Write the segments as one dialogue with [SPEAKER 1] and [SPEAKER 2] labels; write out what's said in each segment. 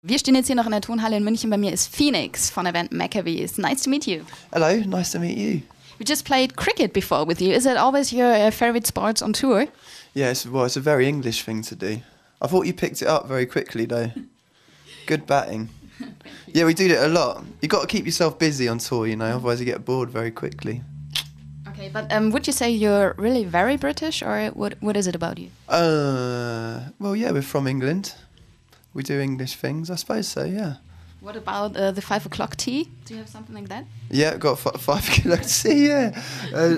[SPEAKER 1] Wir stehen jetzt hier noch in der Tonhalle in München. Bei mir ist Phoenix von der Band Maccabees. Nice to meet you.
[SPEAKER 2] Hello, nice to meet you.
[SPEAKER 1] We just played cricket before with you. Is it always your favorite sports on tour?
[SPEAKER 2] Yes, well, it's a very English thing to do. I thought you picked it up very quickly, though. Good batting. Yeah, we do it a lot. You've got to keep yourself busy on tour, you know, otherwise you get bored very quickly.
[SPEAKER 1] Okay, but would you say you're really very British, or what is it about you?
[SPEAKER 2] Well, yeah, we're from England. We do English things, I suppose so, yeah.
[SPEAKER 1] What about the 5 o'clock tea? Do you have something like that?
[SPEAKER 2] Yeah, got 5 kilo tea, yeah.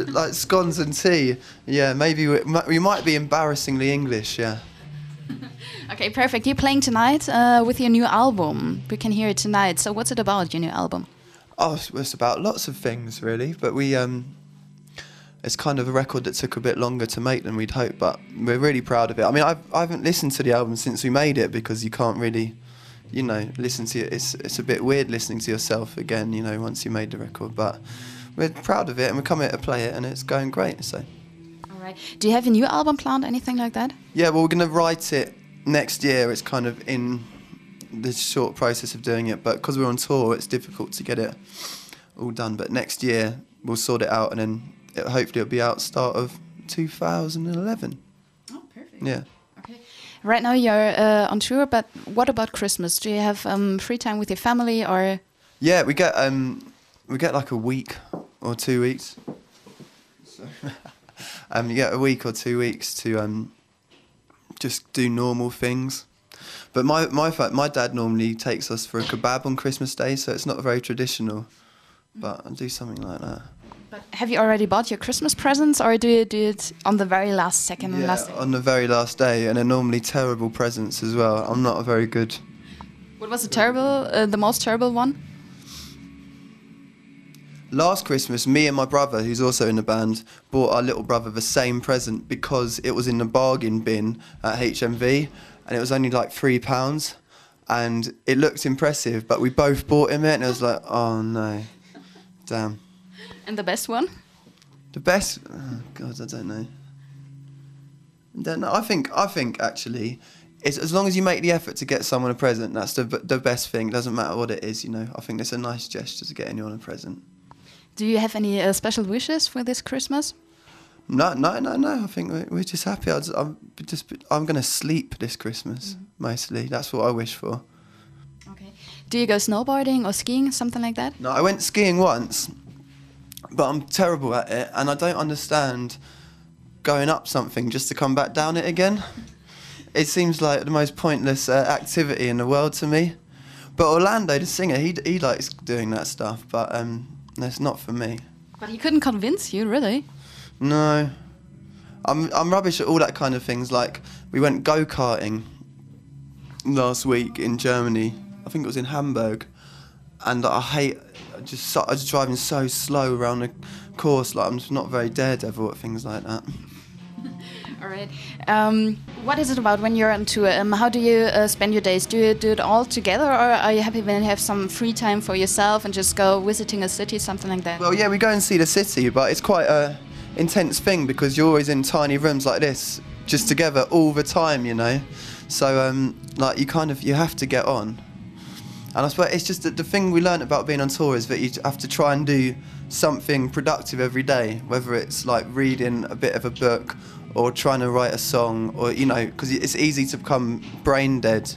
[SPEAKER 2] Like scones and tea. Yeah, maybe we might be embarrassingly English, yeah.
[SPEAKER 1] Okay, perfect. You're playing tonight with your new album. We can hear it tonight. So what's it about, your new album?
[SPEAKER 2] Oh, it's about lots of things, really. But it's kind of a record that took a bit longer to make than we'd hoped, but we're really proud of it. I mean, I haven't listened to the album since we made it because you can't really, you know, listen to it. It's a bit weird listening to yourself again, you know, once you made the record. But we're proud of it, and we're coming to play it, and it's going great. So.
[SPEAKER 1] All right. Do you have a new album planned? Anything like that?
[SPEAKER 2] Yeah, well, we're going to write it next year. It's kind of in the short process of doing it, but because we're on tour, it's difficult to get it all done. But next year we'll sort it out, and then hopefully it'll be out start of 2011.
[SPEAKER 1] Oh, perfect.
[SPEAKER 2] Yeah.
[SPEAKER 1] Okay. Right now you're on tour, but what about Christmas? Do you have free time with your family, or?
[SPEAKER 2] Yeah, we get like a week or 2 weeks. So, you get a week or 2 weeks to just do normal things. But my dad normally takes us for a kebab on Christmas Day, so it's not very traditional. But I'll do something like that.
[SPEAKER 1] But have you already bought your Christmas presents, or do you do it on the very last second?
[SPEAKER 2] Yeah,
[SPEAKER 1] last day?
[SPEAKER 2] on the very last day, and they're normally terrible presents as well. I'm not very good.
[SPEAKER 1] What was the most terrible one?
[SPEAKER 2] Last Christmas, me and my brother, who's also in the band, bought our little brother the same present because it was in the bargain bin at HMV, and it was only like £3, and it looked impressive, but we both bought him it, and it was like, oh no, damn.
[SPEAKER 1] And the best one?
[SPEAKER 2] The best? Oh God, I don't know. I think actually, it's as long as you make the effort to get someone a present, that's the best thing. It doesn't matter what it is, you know. I think it's a nice gesture to get anyone a present.
[SPEAKER 1] Do you have any special wishes for this Christmas?
[SPEAKER 2] No. I think we're just happy. I'm gonna sleep this Christmas mostly. That's what I wish for.
[SPEAKER 1] Okay. Do you go snowboarding or skiing, something like that?
[SPEAKER 2] No, I went skiing once, but I'm terrible at it, and I don't understand going up something just to come back down it again. It seems like the most pointless activity in the world to me. But Orlando, the singer, he likes doing that stuff, but it's not for me.
[SPEAKER 1] But he couldn't convince you, really?
[SPEAKER 2] No. I'm rubbish at all that kind of things. Like, we went go-karting last week in Germany. I think it was in Hamburg. And I was driving so slow around the course. Like, I'm just not very daredevil at things like that.
[SPEAKER 1] All right. What is it about when you're on tour? How do you spend your days? Do you do it all together, or are you happy when you have some free time for yourself and just go visiting a city, something like that?
[SPEAKER 2] Well, yeah, we go and see the city, but it's quite a intense thing because you're always in tiny rooms like this, just together all the time, you know. So, like, you have to get on. And I suppose it's just that the thing we learned about being on tour is that you have to try and do something productive every day, whether it's like reading a bit of a book or trying to write a song, or, you know, because it's easy to become brain dead.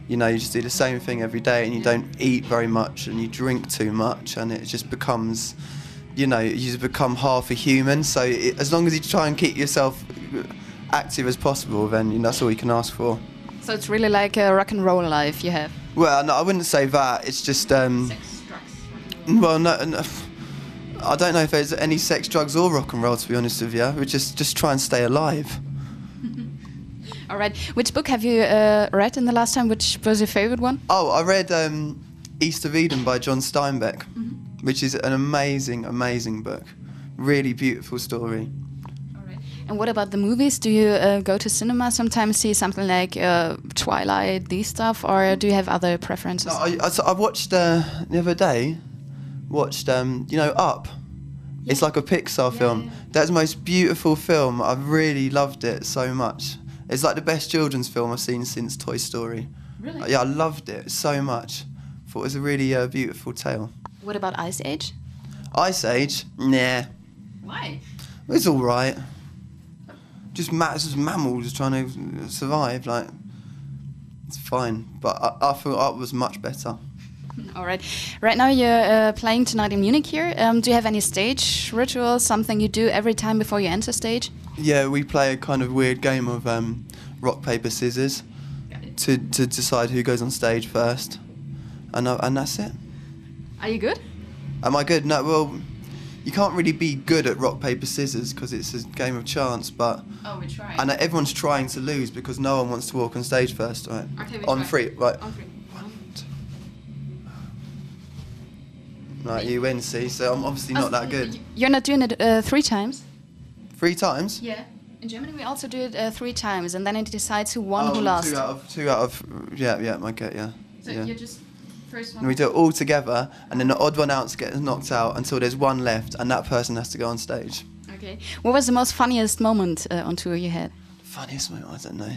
[SPEAKER 2] You know, you just do the same thing every day and you don't eat very much and you drink too much, and it just becomes, you know, you just become half a human. So as long as you try and keep yourself active as possible, then, you know, that's all you can ask for.
[SPEAKER 1] So it's really like a rock and roll life you have?
[SPEAKER 2] Well, no, I wouldn't say that. It's just...
[SPEAKER 1] Sex, drugs.
[SPEAKER 2] Well, no, I don't know if there's any sex, drugs or rock and roll, to be honest with you. We just try and stay alive.
[SPEAKER 1] All right. Which book have you read in the last time? Which was your favorite one?
[SPEAKER 2] Oh, I read East of Eden by John Steinbeck, which is an amazing, amazing book. Really beautiful story.
[SPEAKER 1] And what about the movies? Do you go to cinema sometimes, see something like Twilight, these stuff, or do you have other preferences?
[SPEAKER 2] No, I watched the other day. You know, Up. Yeah. It's like a Pixar film. Yeah. That's the most beautiful film. I really loved it so much. It's like the best children's film I've seen since Toy Story.
[SPEAKER 1] Really?
[SPEAKER 2] Yeah, I loved it so much. Thought it was a really beautiful tale.
[SPEAKER 1] What about Ice Age?
[SPEAKER 2] Ice Age? Nah.
[SPEAKER 1] Why?
[SPEAKER 2] It's all right. Just mammals trying to survive. Like, it's fine. But I thought art was much better.
[SPEAKER 1] All right. Right now you're playing tonight in Munich here. Do you have any stage rituals, something you do every time before you enter stage?
[SPEAKER 2] Yeah, we play a kind of weird game of rock, paper, scissors to decide who goes on stage first. And that's it.
[SPEAKER 1] Are you good?
[SPEAKER 2] Am I good? No, well, you can't really be good at rock, paper, scissors because it's a game of chance, but...
[SPEAKER 1] Oh, we try.
[SPEAKER 2] And everyone's trying to lose because no one wants to walk on stage first, right?
[SPEAKER 1] Okay, we
[SPEAKER 2] on
[SPEAKER 1] try.
[SPEAKER 2] three, right?
[SPEAKER 1] On three.
[SPEAKER 2] Right, you win, see, so I'm obviously not that good.
[SPEAKER 1] You're not doing it 3 times?
[SPEAKER 2] 3 times?
[SPEAKER 1] Yeah. In Germany we also do it 3 times, and then it decides who won, who lost.
[SPEAKER 2] Two out of, yeah, I get, yeah.
[SPEAKER 1] So
[SPEAKER 2] yeah.
[SPEAKER 1] you're just first one.
[SPEAKER 2] And we do it all together, and then the odd one out gets knocked out until there's one left, and that person has to go on stage.
[SPEAKER 1] Okay. What was the most funniest moment on tour you had?
[SPEAKER 2] Funniest moment? I don't know.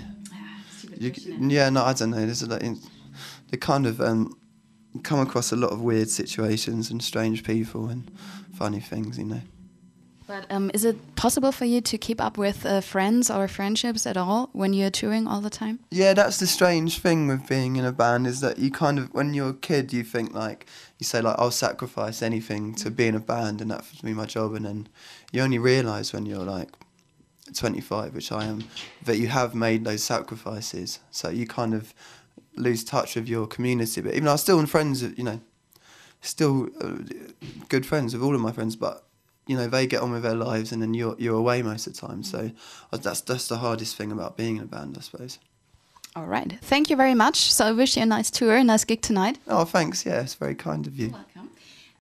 [SPEAKER 1] Stupid question, eh?
[SPEAKER 2] Yeah, no, I don't know. There's they kind of come across a lot of weird situations and strange people and funny things, you know.
[SPEAKER 1] But is it possible for you to keep up with friends or friendships at all when you're touring all the time?
[SPEAKER 2] Yeah, that's the strange thing with being in a band is that you kind of, when you're a kid, you think like, you say like, I'll sacrifice anything to be in a band and that's be my job. And then you only realise when you're like 25, which I am, that you have made those sacrifices. So you kind of lose touch with your community. But even though I'm still friends, you know, still good friends with all of my friends, but you know, they get on with their lives and then you're away most of the time. So that's the hardest thing about being in a band, I suppose.
[SPEAKER 1] All right. Thank you very much. So I wish you a nice tour, a nice gig tonight.
[SPEAKER 2] Oh, thanks. Yeah, it's very kind of you.
[SPEAKER 1] You're welcome.